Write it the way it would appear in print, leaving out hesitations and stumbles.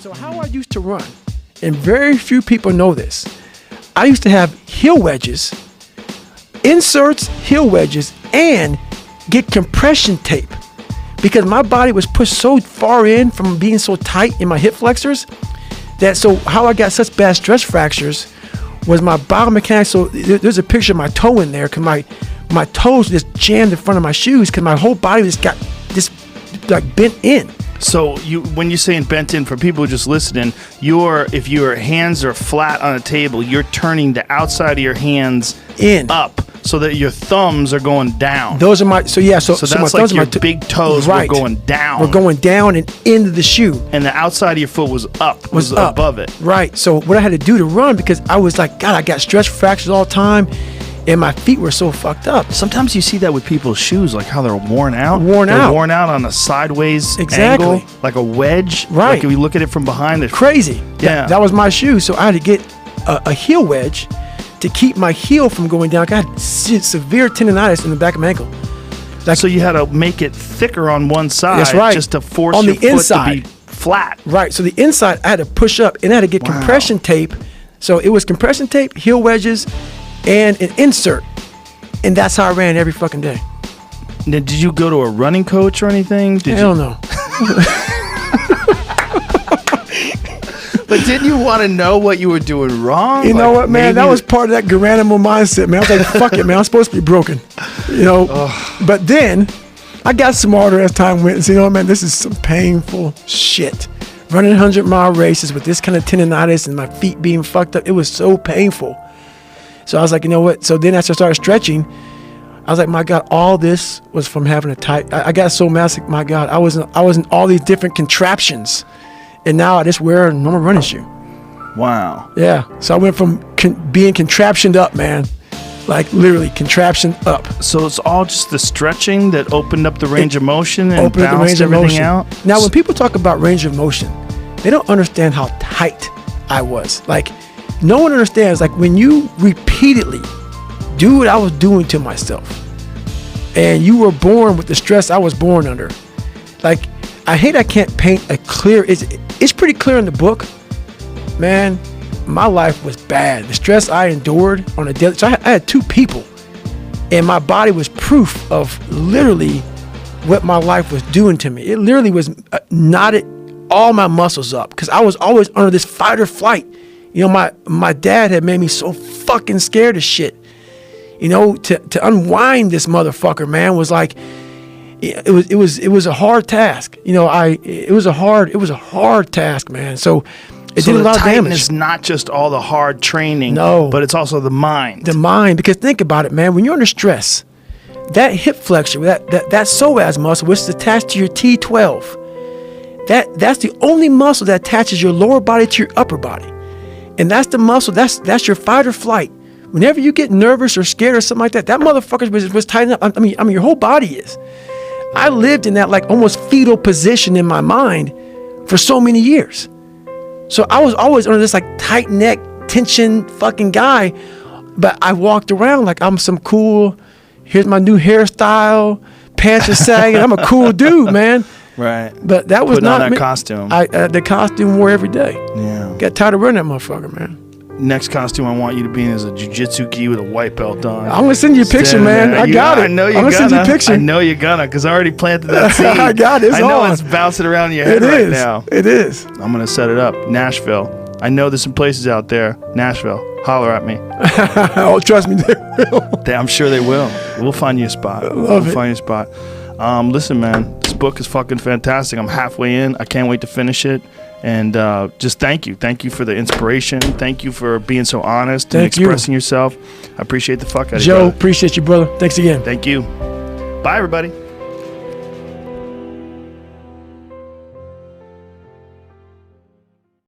So how I used to run, and very few people know this, I used to have heel wedges, inserts, heel wedges, and get compression tape because my body was pushed so far in from being so tight in my hip flexors that so how I got such bad stress fractures was my biomechanics. So there's a picture of my toe in there because my toes just jammed in front of my shoes because my whole body just got this like bent in. So when you're saying bent in, for people just listening, if your hands are flat on a table, you're turning the outside of your hands in up so that your thumbs are going down. Those are my so that's my like thumbs your are big toes right. were going down. We're going down and into the shoe. And the outside of your foot was up, was up. above it. Right. So what I had to do to run, because I was like, God, I got stress fractures all the time. And my feet were so fucked up. Sometimes you see that with people's shoes, like how they're worn out. They're worn out on a sideways exactly. angle, like a wedge. Right. Like if you look at it from behind. Crazy. Yeah. That was my shoe. So I had to get a heel wedge to keep my heel from going down. I had severe tendonitis in the back of my ankle. So you had to make it thicker on one side. That's right. Just to force on your the inside foot to be flat. Right. So the inside I had to push up and I had to get compression tape. So it was compression tape, heel wedges, and an insert. And that's how I ran every fucking day. Now, did you go to a running coach or anything? Hell no. But didn't you want to know what you were doing wrong? You know what, man? That was part of that Garanimal mindset, man. I was like, fuck it, man. I'm supposed to be broken. You know? But then I got smarter as time went and said, you know what, man, this is some painful shit. Running 100-mile races with this kind of tendonitis and my feet being fucked up. It was so painful. So I was like, you know what? So then after I started stretching, I was like, my God, all this was from having a tight. I got so massive. My God, I was in all these different contraptions, and now I just wear a normal running shoe. Wow. Yeah. So I went from being contraptioned up, man, like literally contraption up. So it's all just the stretching that opened up the range of motion and balanced everything out. Now, when people talk about range of motion, they don't understand how tight I was. Like, no one understands, like, when you repeatedly do what I was doing to myself and you were born with the stress I was born under. Like, I can't paint a clear, it's pretty clear in the book. Man, my life was bad. The stress I endured on a daily, so I had two people and my body was proof of literally what my life was doing to me. It literally was knotted all my muscles up because I was always under this fight or flight. You know, my dad had made me so fucking scared of shit. You know, to unwind this motherfucker, man, was like, it was a hard task. You know, it was a hard task, man. So it did a lot of damage. It's not just all the hard training, no, but it's also the mind. The mind, because think about it, man. When you're under stress, that hip flexor, that psoas muscle, which is attached to your T12, that's the only muscle that attaches your lower body to your upper body. And that's the muscle, that's your fight or flight. Whenever you get nervous or scared or something like that, that motherfucker was tightened up. I mean, your whole body is. I lived in that like almost fetal position in my mind for so many years. So I was always under this like tight neck, tension fucking guy. But I walked around like I'm some cool, here's my new hairstyle, pants are sagging. I'm a cool dude, man. Right. But that was putting not on that me. Costume. The costume wore every day. Yeah. Got tired of wearing that motherfucker, man. Next costume I want you to be in is a jiu-jitsu gi with a white belt on. I'm gonna send you a picture, man. I got it. I know you're gonna send you a picture. I know you're gonna, because I already planted that seed. I got it. It's I know on. it's bouncing around in your head right now. It is. I'm gonna set it up. Nashville. I know there's some places out there. Nashville. Holler at me. Oh, trust me, they will. I'm sure they will. We'll find you a spot. We'll find you a spot. Listen, man, this book is fucking fantastic. I'm halfway in. I can't wait to finish it. And just thank you. Thank you for the inspiration. Thank you for being so honest and expressing yourself. I appreciate the fuck out of you, Joe, brother. appreciate you, brother. Thanks again. Thank you. Bye, everybody.